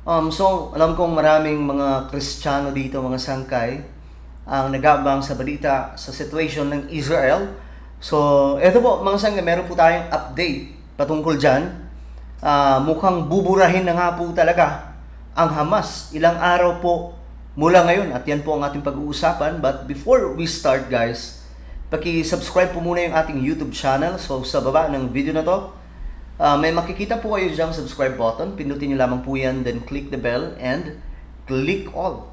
So, alam kong maraming mga Kristiyano dito, mga sangkay, ang nagabang sa balita sa situation ng Israel. So, eto po, mga sangkay, meron po tayong update patungkol dyan. Mukhang buburahin na nga po talaga ang Hamas. Ilang araw po mula ngayon at yan po ang ating pag-uusapan. But before we start, guys, paki-subscribe po muna yung ating YouTube channel. So, sa baba ng video na to, may makikita po kayo diyang subscribe button. Pindutin nyo lamang po yan, then click the bell and click all.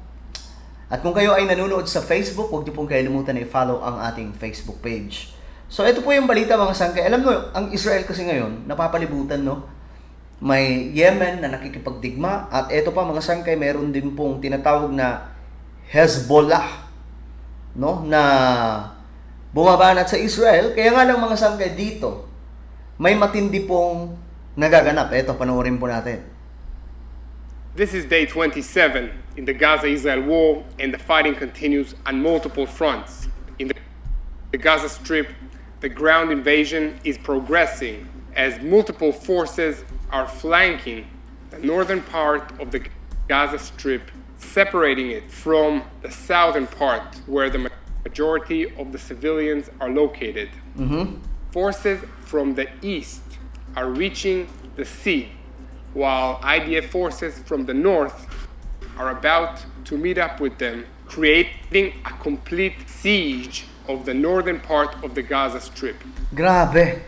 At kung kayo ay nanonood sa Facebook, huwag niyo pong kalimutan na i-follow ang ating Facebook page. So ito po yung balita, mga sangkay. Alam mo, ang Israel kasi ngayon, napapalibutan, no? May Yemen na nakikipagdigma. At ito pa, mga sangkay, meron din pong tinatawag na Hezbollah, no? Na bumabanat sa Israel. Kaya nga lang, mga sangkay, dito may matindi pong nagaganap. Ito, panoorin po natin. This is day 27 in the Gaza-Israel war, and the fighting continues on multiple fronts. In the Gaza Strip, the ground invasion is progressing as multiple forces are flanking the northern part of the Gaza Strip, separating it from the southern part where the majority of the civilians are located. Forces from the east are reaching the sea, while IDF forces from the north are about to meet up with them, creating a complete siege of the northern part of the Gaza Strip. Grabe.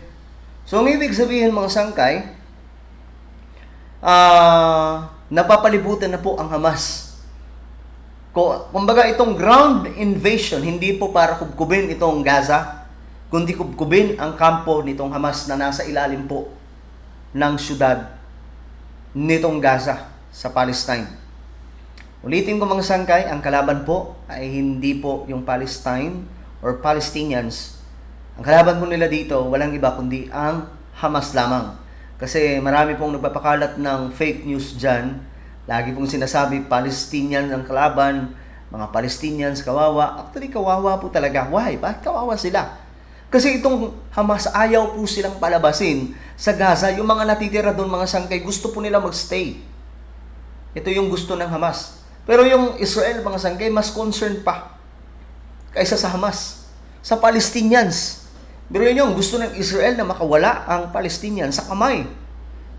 So, ang ibig sabihin, mga sangkay, napapalibutan na po ang Hamas. Kumbaga, itong ground invasion, hindi po para kubkubin itong Gaza, kundi kubkubin ang kampo nitong Hamas na nasa ilalim po ng syudad nitong Gaza sa Palestine. Ulitin ko, mga sangkay, ang kalaban po ay hindi po yung Palestine or Palestinians. Ang kalaban po nila dito, walang iba kundi ang Hamas lamang. Kasi marami pong nagpapakalat ng fake news dyan. Lagi pong sinasabi, Palestinian ang kalaban, mga Palestinians, kawawa. Actually, kawawa po talaga. Why? Bakit kawawa sila? Kasi itong Hamas, ayaw po silang palabasin sa Gaza. Yung mga natitira doon, mga sangkay, gusto po nila magstay. Ito yung gusto ng Hamas. Pero yung Israel, mga sangkay, mas concerned pa kaysa sa Hamas. Sa Palestinians. Pero yun yung gusto ng Israel na makawala ang Palestinians sa kamay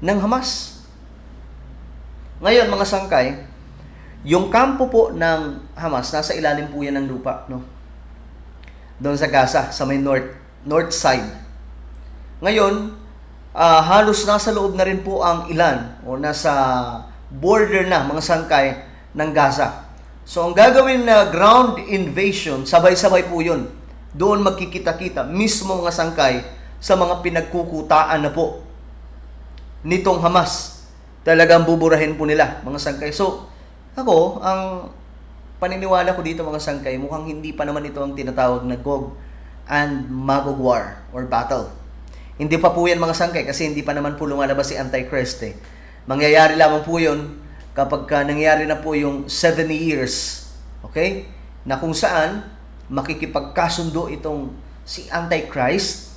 ng Hamas. Ngayon, mga sangkay, yung kampo po ng Hamas, nasa ilalim po yan ng lupa, no? Doon sa Gaza, sa may north side. Ngayon, halos nasa loob na rin po ang ilan o nasa border na, mga sangkay, ng Gaza. So, ang gagawin na ground invasion, sabay-sabay po yun. Doon magkikita-kita, mismo mga sangkay, sa mga pinagkukutaan na po nitong Hamas. Talagang buburahin po nila, mga sangkay. So, ako, ang paniniwala ko dito, mga sangkay, mukhang hindi pa naman ito ang tinatawag na Gog and Magog War or battle. Hindi pa po yan, mga sangkay, kasi hindi pa naman po lumalabas si Antichrist. Mangyayari lamang po yun kapag nangyayari na po yung 70 years, okay? Na kung saan makikipagkasundo itong si Antichrist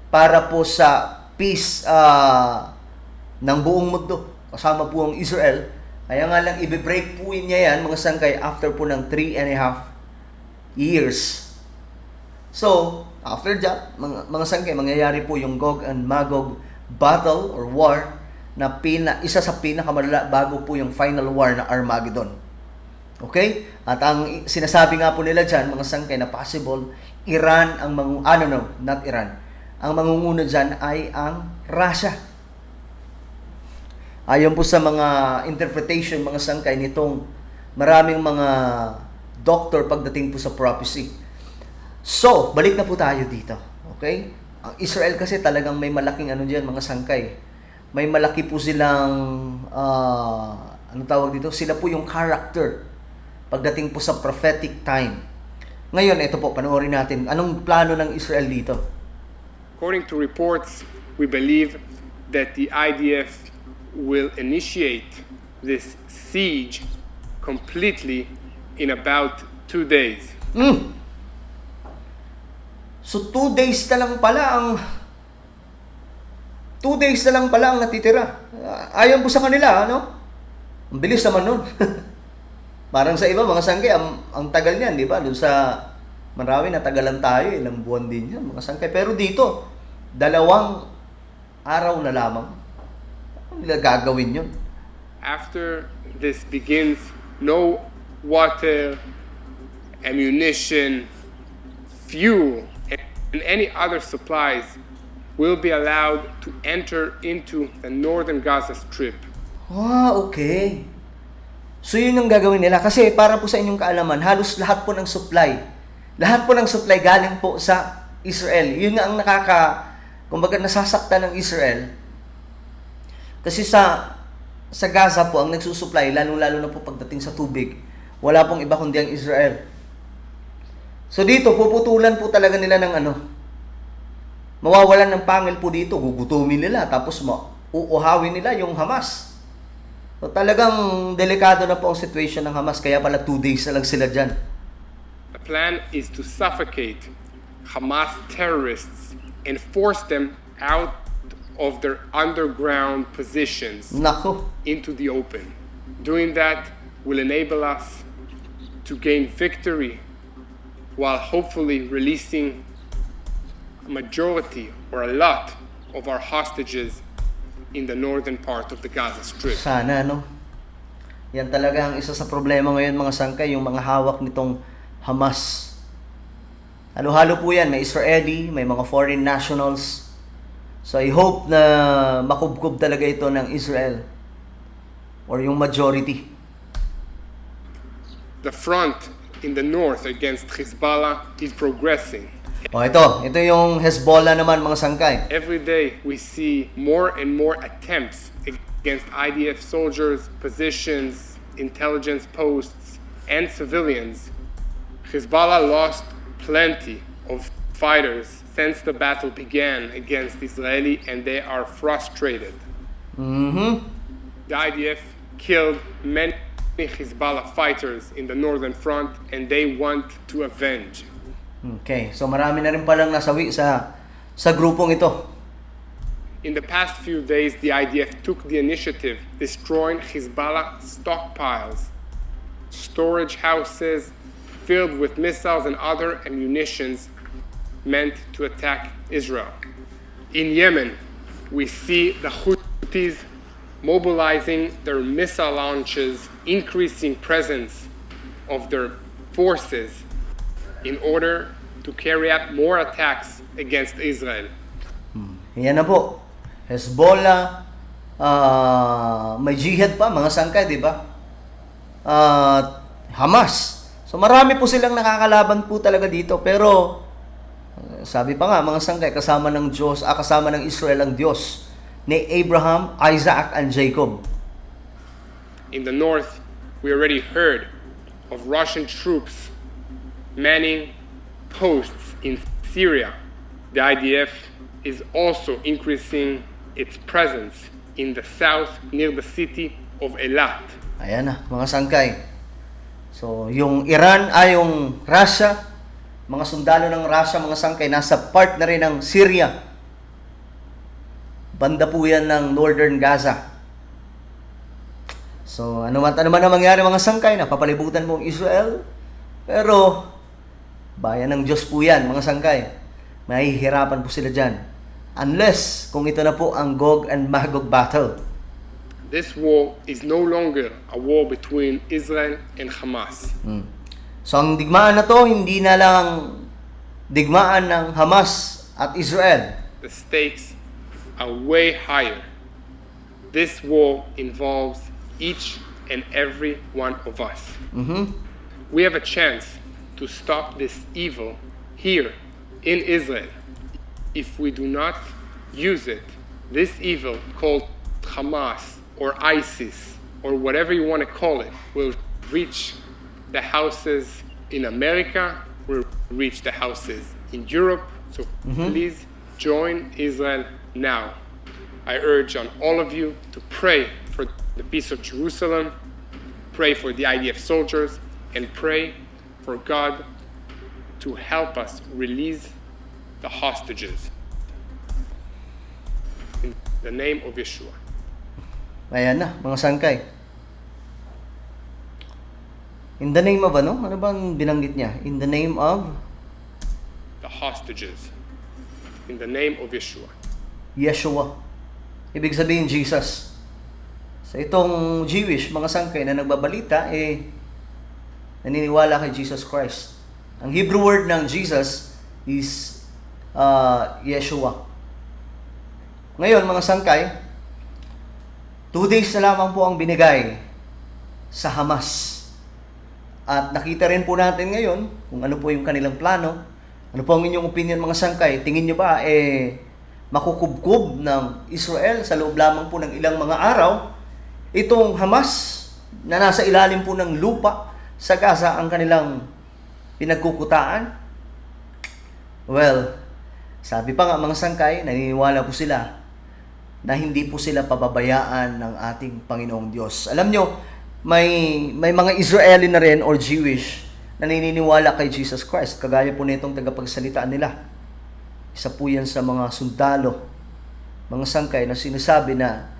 para po sa peace ng buong mundo, kasama po ang Israel. Kaya nga lang, i-break po niya yan, mga sangkay, after po ng 3.5 years. So, after that, mga sangkay, mangyayari po yung Gog and Magog battle or war na isa sa pinakamalala bago po yung final war na Armageddon. Okay? At ang sinasabi nga po nila dyan, mga sangkay, na possible, Iran ang not Iran. Ang mangunguna dyan ay ang Russia. Ayon po sa mga interpretation, mga sangkay, nitong maraming mga doctor pagdating po sa prophecy. So, balik na po tayo dito. Okay? Ang Israel kasi talagang may malaking dyan, mga sangkay. May malaki po silang, sila po yung character pagdating po sa prophetic time. Ngayon, ito po, panoorin natin. Anong plano ng Israel dito? According to reports, we believe that the IDF will initiate this siege completely in about 2 days. So 2 days na lang pala ang 2 days na lang pala ang natitira. Ayon po sa kanila, ano? Ang bilis naman nun. Parang sa iba, mga sangkay, ang tagal niyan, di ba? Doon sa marami natagalan tayo, ilang buwan din yan, mga sangkay. Pero dito, 2 araw na lamang. Ano nila gagawin yun? After this begins, no water, ammunition, fuel, and any other supplies will be allowed to enter into the northern Gaza Strip. Okay. So yun yung gagawin nila. Kasi para po sa inyong kaalaman, halos lahat po ng supply galing po sa Israel. Yun nga ang kumbaga nasasaktan ng Israel. Kasi sa Gaza po, ang nagsusupply, lalong-lalo na po pagdating sa tubig, wala pong iba kundi ang Israel. So dito, puputulan po talaga nila ng mawawalan ng pangil po dito, gugutumin nila, tapos uuhawin nila yung Hamas. So talagang delikado na po ang situation ng Hamas, kaya pala 2 days na lang sila dyan. The plan is to suffocate Hamas terrorists and force them out of their underground positions Nako. into the open. Doing that will enable us to gain victory while hopefully releasing a majority or a lot of our hostages in the northern part of the Gaza Strip. Sana, no? Yan talaga ang isa sa problema ngayon, mga sangkay, yung mga hawak nitong Hamas. Halo-halo po yan, may Israeli, may mga foreign nationals. So I hope na makubkob talaga ito ng Israel or yung majority. The front in the north against Hezbollah is progressing. Ito yung Hezbollah naman, mga sangkay. Every day we see more and more attempts against IDF soldiers, positions, intelligence posts, and civilians. Hezbollah lost plenty of fighters since the battle began against Israeli, and they are frustrated. The IDF killed many Hezbollah fighters in the northern front, and they want to avenge. Okay, so marami na rin palang nasawi sa grupong ito. In the past few days, the IDF took the initiative, destroying Hezbollah stockpiles, storage houses filled with missiles and other ammunitions meant to attack Israel. In Yemen, we see the Houthis mobilizing their missile launches, increasing presence of their forces in order to carry out more attacks against Israel. Yan na po. Hezbollah, may jihad pa, mga sangkay, di ba? Hamas. So marami po silang nakakalaban po talaga dito. Pero, sabi pa nga, mga sangkay, kasama ng Diyos, kasama ng Israel ang Diyos ni Abraham, Isaac, and Jacob. In the north, we already heard of Russian troops manning posts in Syria. The IDF is also increasing its presence in the south near the city of Eilat. Ayan na, mga sangkay. So, yung Iran, yung Russia, mga sundalo ng Russia, mga sangkay, nasa part na rin ng Syria. Banda po yan ng northern Gaza. So, ano man ang mangyari, mga sangkay, napapalibutan mo ang Israel. Pero, bayan ng Diyos po yan, mga sangkay. Mahihirapan po sila dyan. Unless, kung ito na po ang Gog and Magog battle. This war is no longer a war between Israel and Hamas. So, ang digmaan na to, hindi na lang digmaan ng Hamas at Israel. The stakes are way higher. This war involves each and every one of us. We have a chance to stop this evil here in Israel. If we do not use it, this evil called Hamas or ISIS or whatever you want to call it will reach the houses in America, will reach the houses in Europe. So please join Israel now. I urge on all of you to pray for the peace of Jerusalem, pray for the IDF soldiers, and pray for God to help us release the hostages. In the name of Yeshua. Ayan na, mga sangkay. In the name of ano? Ano bang binanggit niya? In the name of the hostages. In the name of Yeshua. Yeshua. Ibig sabihin Jesus. Sa itong Jewish, mga sangkay na nagbabalita, naniniwala kay Jesus Christ. Ang Hebrew word ng Jesus is Yeshua. Ngayon, mga sangkay, 2 days na lamang po ang binigay sa Hamas. At nakita rin po natin ngayon kung ano po yung kanilang plano. Ano po ang inyong opinion, mga sangkay? Tingin nyo ba, makukubkob ng Israel sa loob lamang po ng ilang mga araw? Itong Hamas na nasa ilalim po ng lupa sa Gaza ang kanilang pinagkukutaan? Well, sabi pa nga mga sangkay, naniniwala po sila na hindi po sila pababayaan ng ating Panginoong Diyos. Alam nyo, may mga Israeli na rin or Jewish na naniniwala kay Jesus Christ. Kagaya po nitong tagapagsalitaan nila. Isa po yan sa mga sundalo, mga sangkay na sinasabi na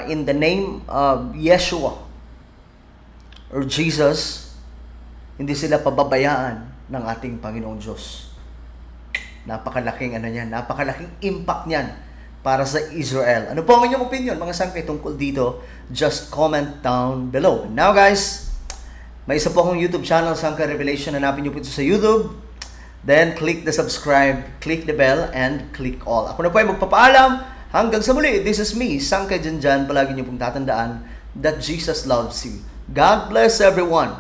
in the name of Yeshua or Jesus, hindi sila pababayaan ng ating Panginoong Diyos. Napakalaking napakalaking impact niyan para sa Israel. Ano po ang inyong opinion, mga sangkay, tungkol dito? Just comment down below. Now guys, may isa po akong YouTube channel, Sangkay Revelation. Hanapin niyo po ito sa YouTube. Then click the subscribe, click the bell, and click all. Ako na po ay magpapaalam. Hanggang sa muli, this is me, Sangkay Janjan. Palagi niyo pong tatandaan that Jesus loves you. God bless everyone.